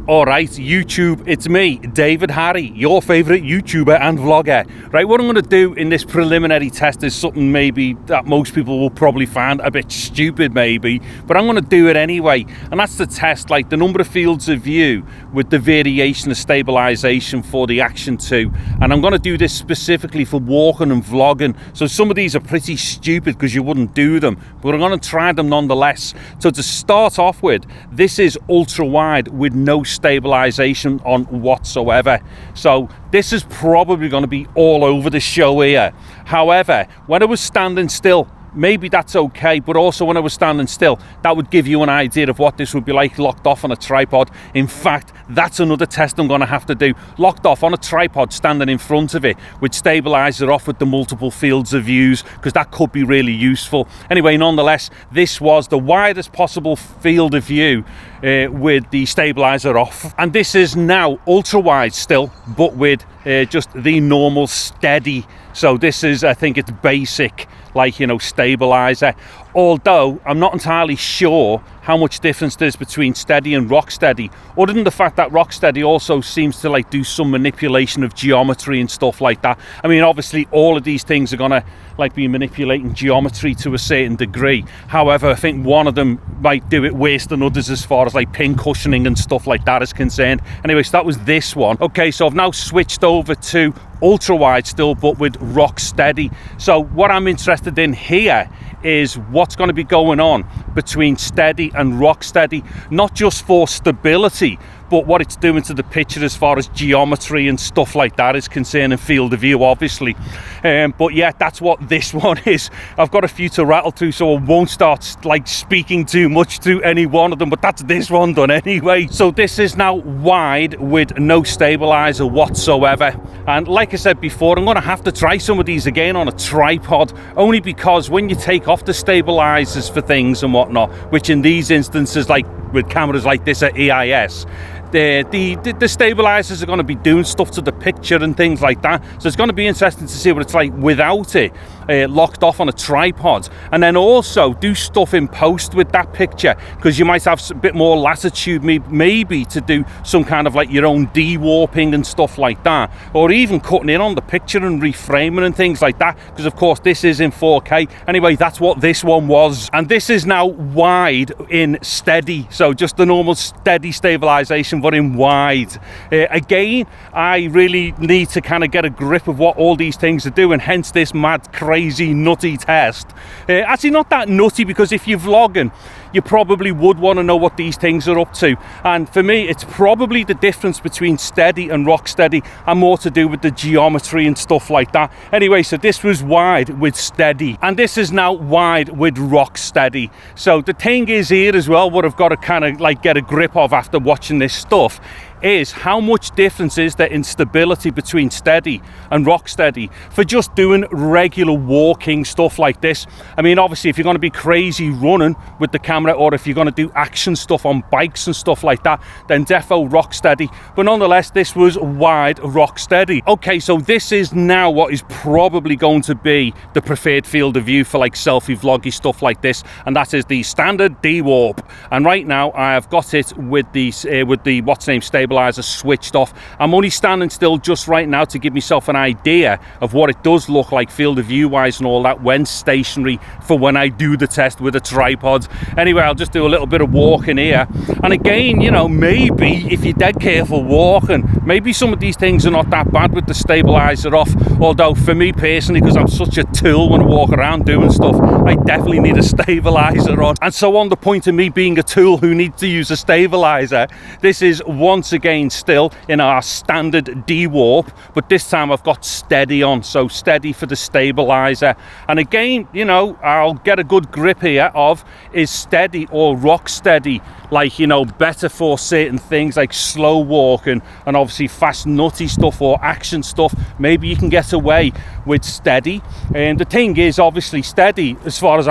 Alright, YouTube, it's me, David Harry, your favourite YouTuber and vlogger. Right, what I'm going to do in this preliminary test is something maybe that most people will probably find a bit stupid maybe, but I'm going to do it anyway, and that's to test like the number of fields of view with the variation of stabilization for the Action 2, and I'm going to do this specifically for walking and vlogging, so some of these are pretty stupid because you wouldn't do them, but I'm going to try them nonetheless. So to start off with, this is ultra wide with no stabilization on whatsoever, so this is probably going to be all over the show here. However, when I was standing still, maybe that's okay, but also when I was standing still, that would give you an idea of what this would be like locked off on a tripod. In fact, that's another test I'm going to have to do, locked off on a tripod, standing in front of it with stabilizer off with the multiple fields of views, because that could be really useful. Anyway, nonetheless, this was the widest possible field of view with the stabilizer off, and this is now ultra wide still, but with just the normal steady. So this is, I think it's basic, like, you know, stabilizer, although I'm not entirely sure how much difference there's between steady and rock steady, other than the fact that rock steady also seems to like do some manipulation of geometry and stuff like that. I mean, obviously all of these things are gonna like be manipulating geometry to a certain degree. However, I think one of them might do it worse than others as far as like pin cushioning and stuff like that is concerned. Anyway, so that was this one. Okay, so I've now switched over to ultra wide still, but with rock steady. So what I'm interested in here is what's going to be going on between steady and rock steady, not just for stability, but what it's doing to the picture as far as geometry and stuff like that is concerned, and field of view obviously. But yeah, that's what this one is. I've got a few to rattle through, so I won't start like speaking too much to any one of them, but that's this one done anyway. So this is now wide with no stabilizer whatsoever, and like I said before, I'm going to have to try some of these again on a tripod, only because when you take off the stabilizers for things and whatnot, which in these instances, like with cameras like this at EIS, the stabilizers are going to be doing stuff to the picture and things like that, so it's going to be interesting to see what it's like without it locked off on a tripod, and then also do stuff in post with that picture, because you might have a bit more latitude maybe to do some kind of like your own dewarping and stuff like that, or even cutting in on the picture and reframing and things like that, because of course this is in 4K. Anyway, that's what this one was, and this is now wide in steady, so just the normal steady stabilization but in wide. Again, I really need to kind of get a grip of what all these things are doing, hence this mad crazy nutty test. Actually not that nutty, because if you're vlogging you probably would want to know what these things are up to, and for me it's probably the difference between steady and rock steady and more to do with the geometry and stuff like that. Anyway, so this was wide with steady, and this is now wide with rock steady. So the thing is here as well, what I've got to kind of like get a grip of after watching this stuff, is how much difference is there in stability between steady and rock steady for just doing regular walking stuff like this. I mean, obviously if you're going to be crazy running with the camera, or if you're going to do action stuff on bikes and stuff like that, then defo rock steady, but nonetheless this was wide rock steady. Okay, so this is now what is probably going to be the preferred field of view for like selfie vloggy stuff like this, and that is the Standard Dewarp, and right now I have got it with the what's name stabilizer switched off. I'm only standing still just right now to give myself an idea of what it does look like field of view wise and all that when stationary, for when I do the test with a tripod. Anyway, I'll just do a little bit of walking here, and again, you know, maybe if you're dead careful walking, maybe some of these things are not that bad with the stabilizer off, although for me personally, because I'm such a tool when I walk around doing stuff, I definitely need a stabilizer on. And so on the point of me being a tool who needs to use a stabilizer, this is once again still in our Standard Dewarp, but this time I've got steady on, so steady for the stabilizer. And again, you know, I'll get a good grip here of, is steady or rock steady like, you know, better for certain things like slow walking and obviously fast nutty stuff or action stuff. Maybe you can get away with steady, and the thing is obviously steady, as far as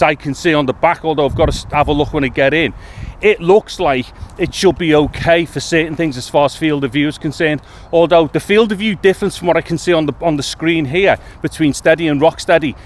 I can see on the back, although I've got to have a look when I get in, it looks like it should be okay for certain things as far as field of view is concerned, although the field of view difference from what I can see on the screen here between steady and rock steady,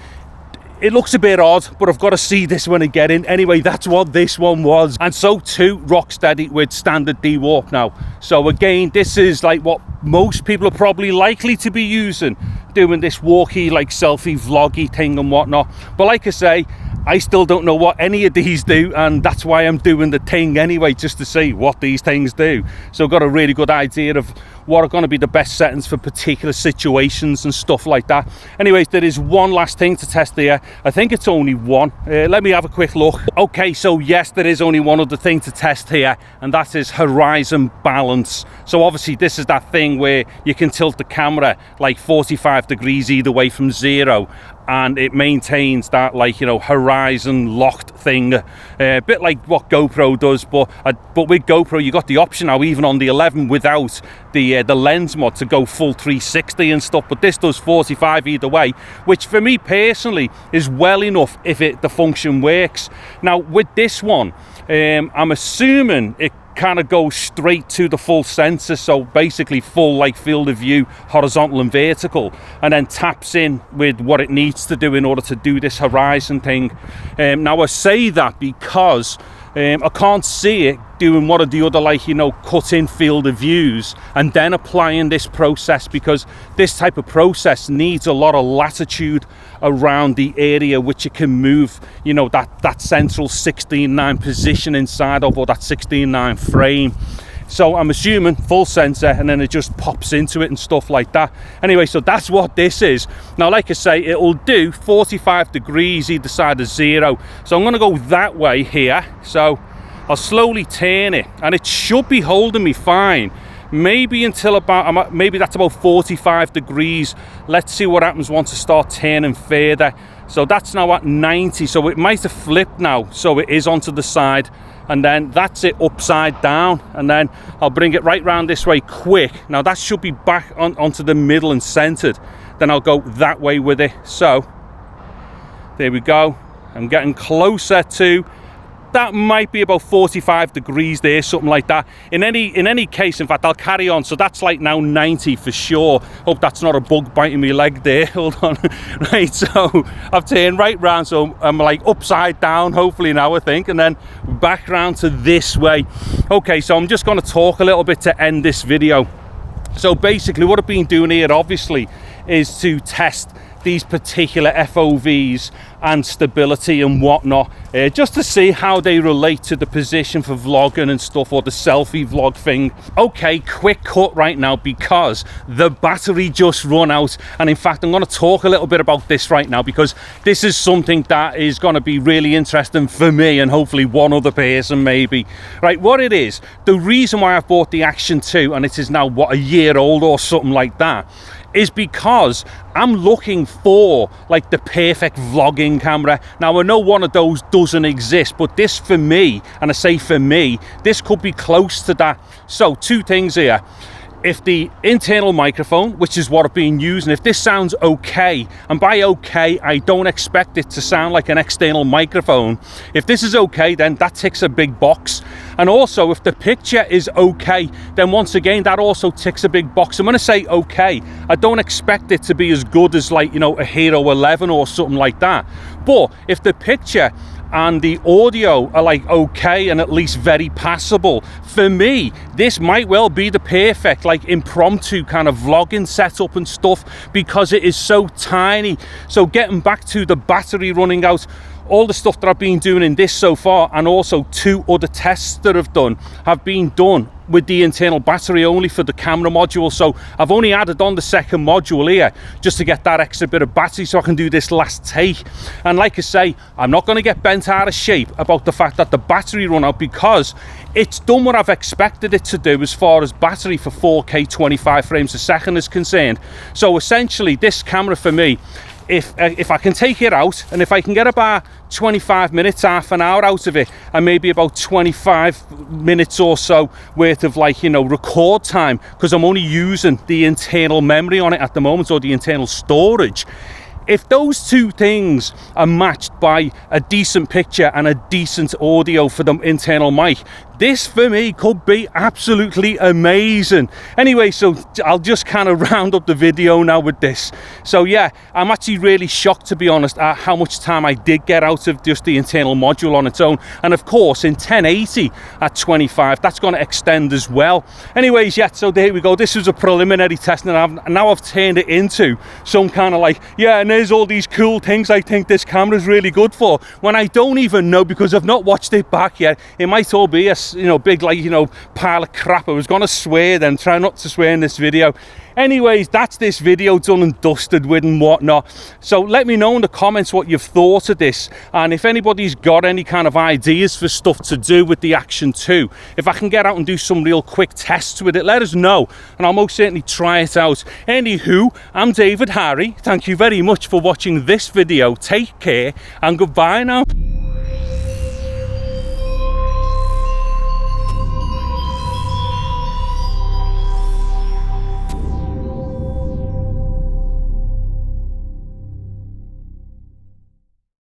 it looks a bit odd, but I've got to see this one again. Anyway, that's what this one was. And so too, RockSteady with Standard Dewarp now. So again, this is like what most people are probably likely to be using, doing this walkie, like selfie vloggy thing and whatnot. But like I say, I still don't know what any of these do, and that's why I'm doing the thing anyway, just to see what these things do. So I've got a really good idea of what are going to be the best settings for particular situations and stuff like that. Anyways, there is one last thing to test here. I think it's only one. Let me have a quick look. Okay, so yes, there is only one other thing to test here, and that is horizon balance. So obviously this is that thing where you can tilt the camera like 45 degrees either way from zero, and it maintains that, like, you know, horizon locked thing, a bit like what GoPro does, but with GoPro you got the option now, even on the 11 without the lens mod, to go full 360 and stuff. But this does 45 either way, which for me personally is well enough if the function works. Now with this one, I'm assuming it kind of goes straight to the full sensor, so basically full like field of view, horizontal and vertical, and then taps in with what it needs to do in order to do this horizon thing. Now I say that because I can't see it doing one of the other, like, you know, cut in field of views and then applying this process, because this type of process needs a lot of latitude around the area which it can move, you know, that central 16:9 position inside of, or that 16:9 frame. So I'm assuming full sensor, and then it just pops into it and stuff like that. Anyway, so that's what this is. Now, like I say, it'll do 45 degrees either side of zero. So I'm going to go that way here. So I'll slowly turn it, and it should be holding me fine. Maybe until about, maybe that's about 45 degrees. Let's see what happens once I start turning further. So that's now at 90. So it might have flipped now. So it is onto the side. And then that's it upside down, and then I'll bring it right round this way quick. Now that should be back onto the middle and centered. Then I'll go that way with it. So there we go. I'm getting closer to, that might be about 45 degrees there, something like that. In any case, in fact, I'll carry on. So that's like now 90 for sure. Hope that's not a bug biting my leg there. Hold on. Right, so I've turned right round, so I'm like upside down, hopefully now, I think, and then back round to this way. Okay, so I'm just going to talk a little bit to end this video. So basically what I've been doing here, obviously, is to test these particular FOVs and stability and whatnot, just to see how they relate to the position for vlogging and stuff, or the selfie vlog thing. Okay, quick cut right now, because the battery just run out, and in fact I'm going to talk a little bit about this right now, because this is something that is going to be really interesting for me and hopefully one other person maybe. Right, what it is, the reason why I've bought the Action 2, and it is now what, a year old or something like that, is because I'm looking for like the perfect vlogging camera. Now I know one of those doesn't exist, but this for me, and I say for me, this could be close to that. So two things here. If the internal microphone, which is what I've been using, if this sounds okay, and by okay, I don't expect it to sound like an external microphone. If this is okay, then that ticks a big box. And also, if the picture is okay, then once again, that also ticks a big box. I'm gonna say okay. I don't expect it to be as good as, like, you know, a Hero 11 or something like that. But if the picture and the audio are like okay and at least very passable, for me this might well be the perfect like impromptu kind of vlogging setup and stuff, because it is so tiny. So getting back to the battery running out, all the stuff that I've been doing in this so far, and also two other tests that I've done, have been done with the internal battery only for the camera module. So I've only added on the second module here just to get that extra bit of battery so I can do this last take. And like I say, I'm not going to get bent out of shape about the fact that the battery run out, because it's done what I've expected it to do as far as battery for 4K 25 frames a second is concerned. So essentially this camera for me, if I can take it out, and if I can get about 25 minutes, half an hour out of it, and maybe about 25 minutes or so worth of, like, you know, record time, because I'm only using the internal memory on it at the moment, or the internal storage. If those two things are matched by a decent picture and a decent audio for the internal mic, this for me could be absolutely amazing. Anyway, so I'll just kind of round up the video now with this. So yeah, I'm actually really shocked, to be honest, at how much time I did get out of just the internal module on its own. And of course in 1080 at 25, that's going to extend as well. Anyways, yeah, so there we go. This was a preliminary test, and now I've turned it into some kind of like, yeah, and there's all these cool things I think this camera is really good for, when I don't even know, because I've not watched it back yet. It might all be a, you know, big, like, you know, pile of crap. I was going to swear then, try not to swear in this video. Anyways, that's this video done and dusted with and whatnot. So let me know in the comments what you've thought of this, and if anybody's got any kind of ideas for stuff to do with the Action 2, if I can get out and do some real quick tests with it, let us know, and I'll most certainly try it out. Anywho, I'm David Harry. Thank you very much for watching this video. Take care and goodbye now.